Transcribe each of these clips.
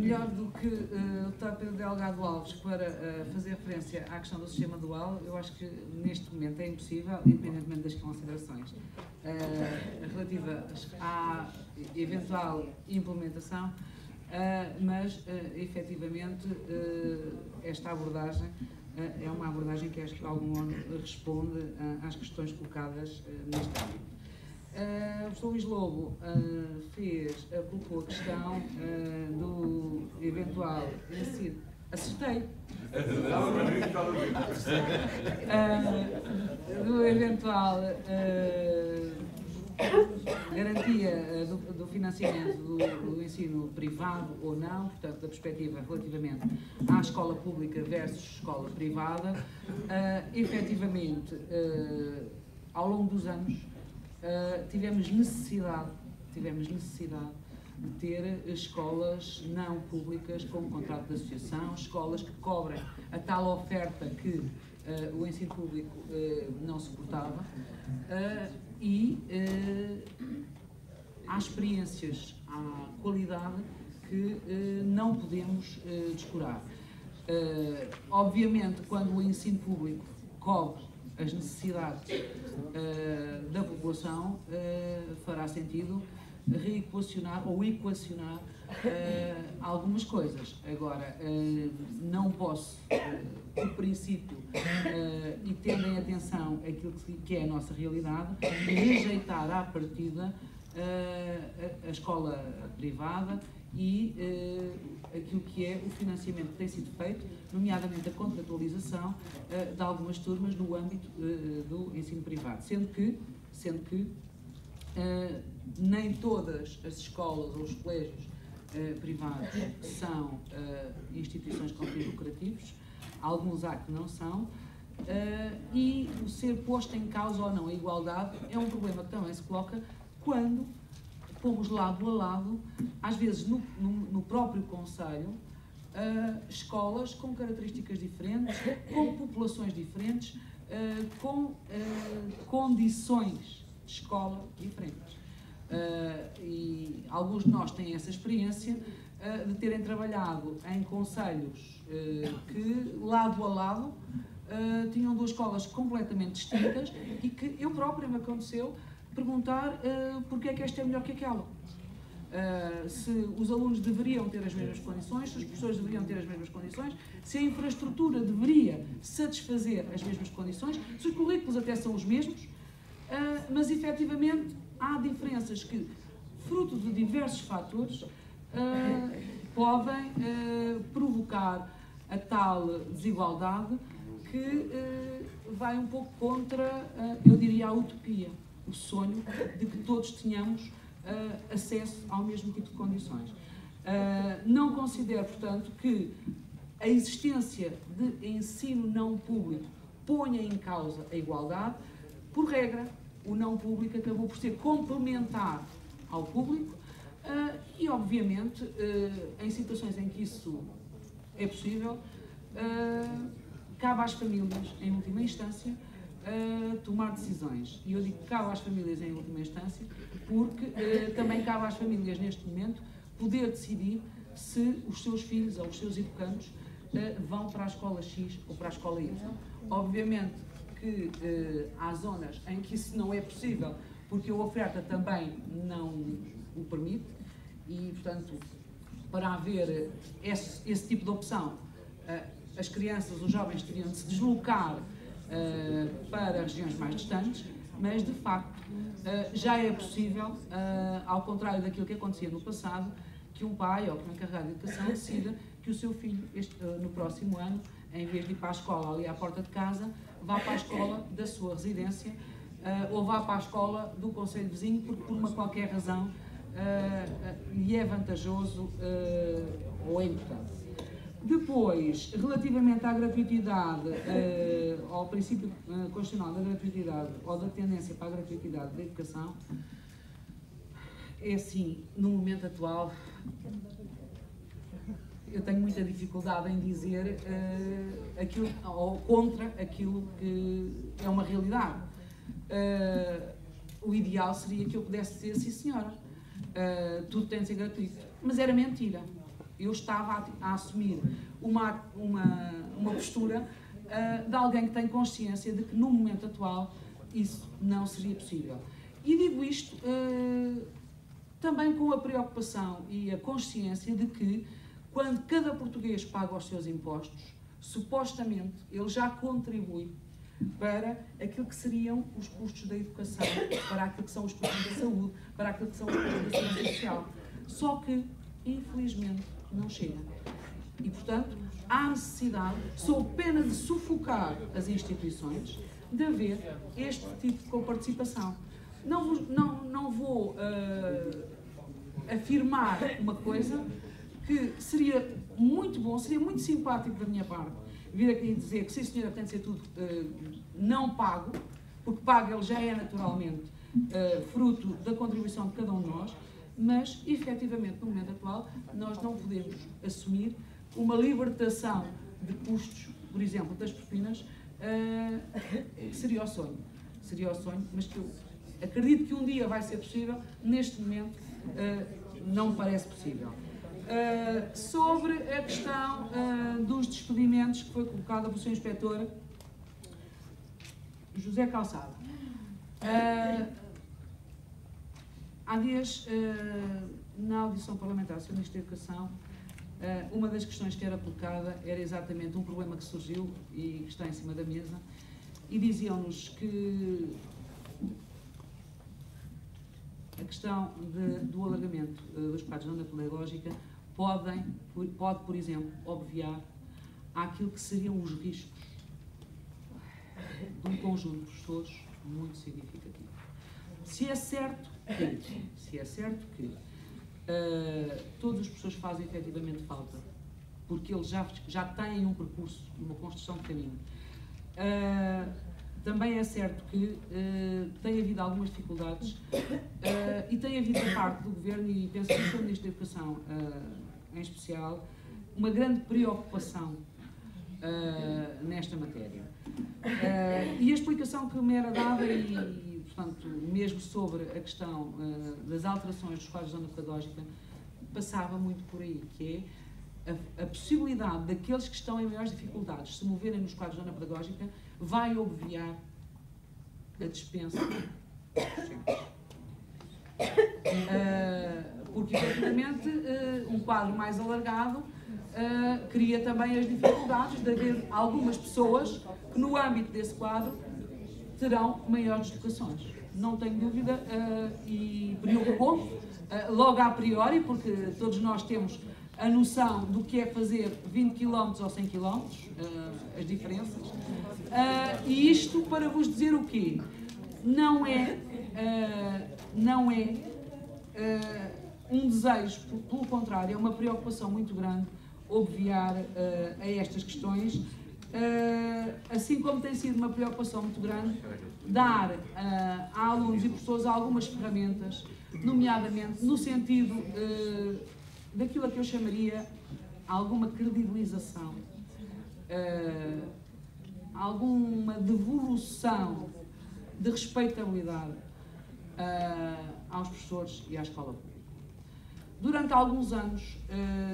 melhor do que o deputado Pedro Delgado Alves para fazer referência à questão do sistema dual, eu acho que neste momento é impossível, independentemente das considerações relativas à eventual implementação, mas efetivamente esta abordagem é uma abordagem que acho que de algum modo responde às questões colocadas neste âmbito. O professor Luís Lobo colocou a questão do eventual ensino. Acertei! Do eventual garantia do financiamento do ensino privado ou não, portanto, da perspectiva relativamente à escola pública versus escola privada. Efetivamente, ao longo dos anos, tivemos necessidade de ter escolas não públicas com contrato de associação, escolas que cobrem a tal oferta que o ensino público não suportava, e há experiências, há qualidade que não podemos descurar. Obviamente, quando o ensino público cobre as necessidades da população, fará sentido reequacionar ou equacionar algumas coisas. Agora, não posso, por princípio, e tendo em atenção aquilo que é a nossa realidade, rejeitar à partida a escola privada e aquilo que é o financiamento que tem sido feito, nomeadamente a contratualização de algumas turmas no âmbito do ensino privado, sendo que nem todas as escolas ou os colégios privados são instituições com fins lucrativos, alguns há que não são, e o ser posto em causa ou não a igualdade é um problema que também se coloca quando pomos lado a lado, às vezes no próprio concelho, escolas com características diferentes, com populações diferentes, com condições de escola diferentes. E alguns de nós têm essa experiência de terem trabalhado em concelhos que, lado a lado, tinham duas escolas completamente distintas e que eu própria me aconteceu perguntar porque é que esta é melhor que aquela. Se os alunos deveriam ter as mesmas condições, se os professores deveriam ter as mesmas condições, se a infraestrutura deveria satisfazer as mesmas condições, se os currículos até são os mesmos, mas efetivamente há diferenças que, fruto de diversos fatores, podem provocar a tal desigualdade que vai um pouco contra, eu diria, a utopia, o sonho de que todos tenhamos acesso ao mesmo tipo de condições. Não considero, portanto, que a existência de ensino não público ponha em causa a igualdade. Por regra, o não público acabou por ser complementar ao público e, obviamente, em situações em que isso é possível, cabe às famílias, em última instância, tomar decisões. E eu digo que cabe às famílias em última instância, porque também cabe às famílias, neste momento, poder decidir se os seus filhos ou os seus educandos vão para a escola X ou para a escola Y. Obviamente que há zonas em que isso não é possível, porque a oferta também não o permite, e, portanto, para haver esse tipo de opção, as crianças, os jovens teriam de se deslocar para regiões mais distantes, mas de facto já é possível, ao contrário daquilo que acontecia no passado, que um pai ou que um encarregado de educação decida que o seu filho, no próximo ano, em vez de ir para a escola ali à porta de casa, vá para a escola da sua residência ou vá para a escola do concelho vizinho, porque por uma qualquer razão lhe é vantajoso ou é importante. Depois, relativamente à gratuitidade, ao princípio constitucional da gratuitidade ou da tendência para a gratuitidade da educação, é assim, no momento atual, eu tenho muita dificuldade em dizer aquilo, ou contra aquilo que é uma realidade. O ideal seria que eu pudesse dizer, sim senhora, tudo tem de ser gratuito, mas era mentira. eu estava a assumir uma postura de alguém que tem consciência de que no momento atual isso não seria possível. E digo isto também com a preocupação e a consciência de que quando cada português paga os seus impostos, supostamente ele já contribui para aquilo que seriam os custos da educação, para aquilo que são os custos da saúde, para aquilo que são os custos da segurança social. Só que, infelizmente, não chega. E, portanto, há necessidade, sob pena de sufocar as instituições, de haver este tipo de coparticipação. Não vou afirmar uma coisa que seria muito bom, seria muito simpático da minha parte, vir aqui dizer que sim senhora, tem de ser tudo não pago, porque pago ele já é naturalmente fruto da contribuição de cada um de nós, mas efetivamente no momento atual nós não podemos assumir uma libertação de custos, por exemplo, das propinas, que seria o sonho, mas que eu acredito que um dia vai ser possível, neste momento não me parece possível. Sobre a questão dos despedimentos que foi colocada pelo Sr. Inspetor José Calçada. Há dias, na audição parlamentar do Sr. Ministro da Educação, uma das questões que era colocada era exatamente um problema que surgiu e que está em cima da mesa, e diziam-nos que a questão do alargamento dos quadros de zona pedagógica pode, por exemplo, obviar àquilo que seriam os riscos de um conjunto de professores muito significativo. Se é certo que todos os professores fazem efetivamente falta, porque eles já têm um percurso, uma construção de caminho, também é certo que tem havido algumas dificuldades e tem havido da parte do Governo, e penso que o Sr. Ministro da Educação em especial, uma grande preocupação nesta matéria. E a explicação que me era dada, e portanto, mesmo sobre a questão das alterações dos quadros de zona pedagógica, passava muito por aí, que é a possibilidade daqueles que estão em maiores dificuldades se moverem nos quadros de zona pedagógica vai obviar a dispensa dos docentes. Porque, efetivamente, um quadro mais alargado cria também as dificuldades de haver algumas pessoas que, no âmbito desse quadro, terão maiores deslocações. Não tenho dúvida, e preocupou logo a priori, porque todos nós temos a noção do que é fazer 20 km ou 100 km, as diferenças. E isto para vos dizer o quê? Não é um desejo, pelo contrário, é uma preocupação muito grande obviar a estas questões, assim como tem sido uma preocupação muito grande dar a alunos e professores algumas ferramentas, nomeadamente no sentido daquilo a que eu chamaria alguma credibilização, alguma devolução de respeitabilidade aos professores e à escola pública. Durante alguns anos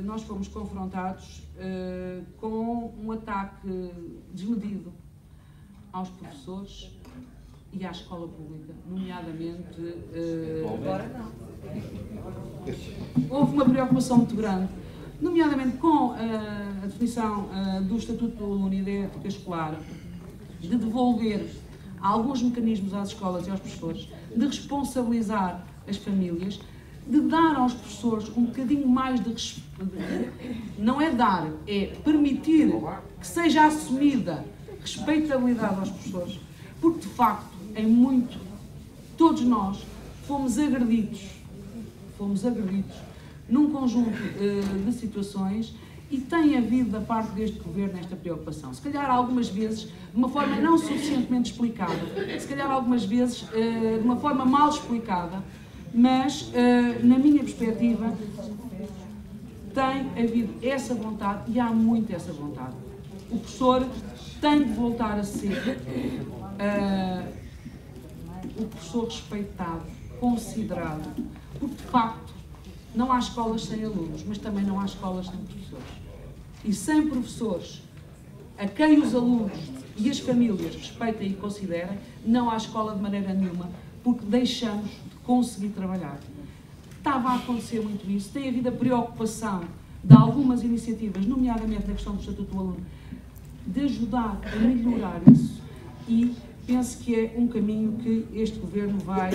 nós fomos confrontados com um ataque desmedido aos professores e à escola pública, nomeadamente... Agora não. Houve uma preocupação muito grande, nomeadamente com a definição do Estatuto do Aluno e da Ética Escolar, de devolver alguns mecanismos às escolas e aos professores, de responsabilizar as famílias, de dar aos professores um bocadinho mais de não é dar, é permitir que seja assumida respeitabilidade aos professores, porque de facto, em muito, todos nós fomos agredidos num conjunto de situações, e tem havido da parte deste Governo esta preocupação. Se calhar algumas vezes de uma forma não suficientemente explicada, se calhar algumas vezes de uma forma mal explicada, mas na minha perspectiva tem havido essa vontade, e há muito essa vontade. O professor tem de voltar a ser o professor respeitado, considerado, porque de facto Não há escolas sem alunos, mas também não há escolas sem professores. E sem professores a quem os alunos e as famílias respeitem e considerem, não há escola de maneira nenhuma, porque deixamos de conseguir trabalhar. Estava a acontecer muito isso, tem havido a preocupação de algumas iniciativas, nomeadamente na questão do Estatuto do Aluno, de ajudar a melhorar isso, e penso que é um caminho que este Governo vai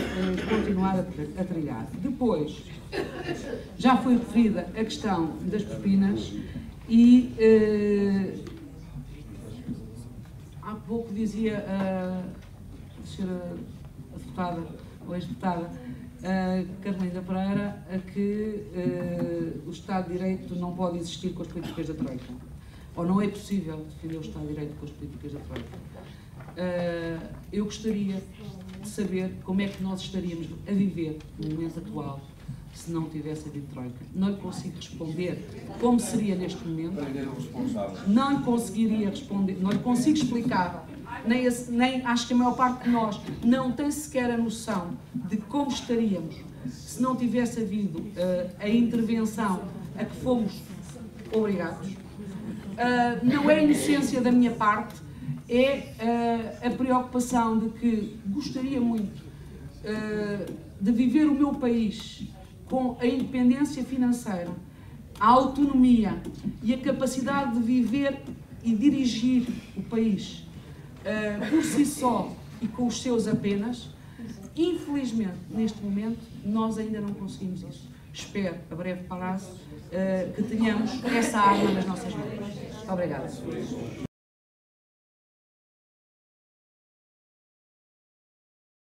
continuar a trilhar. Depois, já foi referida a questão das propinas e há pouco dizia a senhora deputada, ou ex-deputada, Carolina Pereira, que o Estado de Direito não pode existir com as políticas da Troika. Ou não é possível defender o Estado de Direito com as políticas da Troika. Eu gostaria de saber como é que nós estaríamos a viver no momento atual se não tivesse havido Troika. Não lhe consigo responder como seria neste momento. Não lhe conseguiria responder, não lhe consigo explicar. Nem acho que a maior parte de nós não tem sequer a noção de como estaríamos se não tivesse havido a intervenção a que fomos obrigados. Não é a inocência da minha parte, é a preocupação de que gostaria muito de viver o meu país com a independência financeira, a autonomia e a capacidade de viver e dirigir o país por si só e com os seus apenas. Infelizmente, neste momento, nós ainda não conseguimos isso. Espero, a breve prazo, que tenhamos essa arma nas nossas mãos. Obrigada.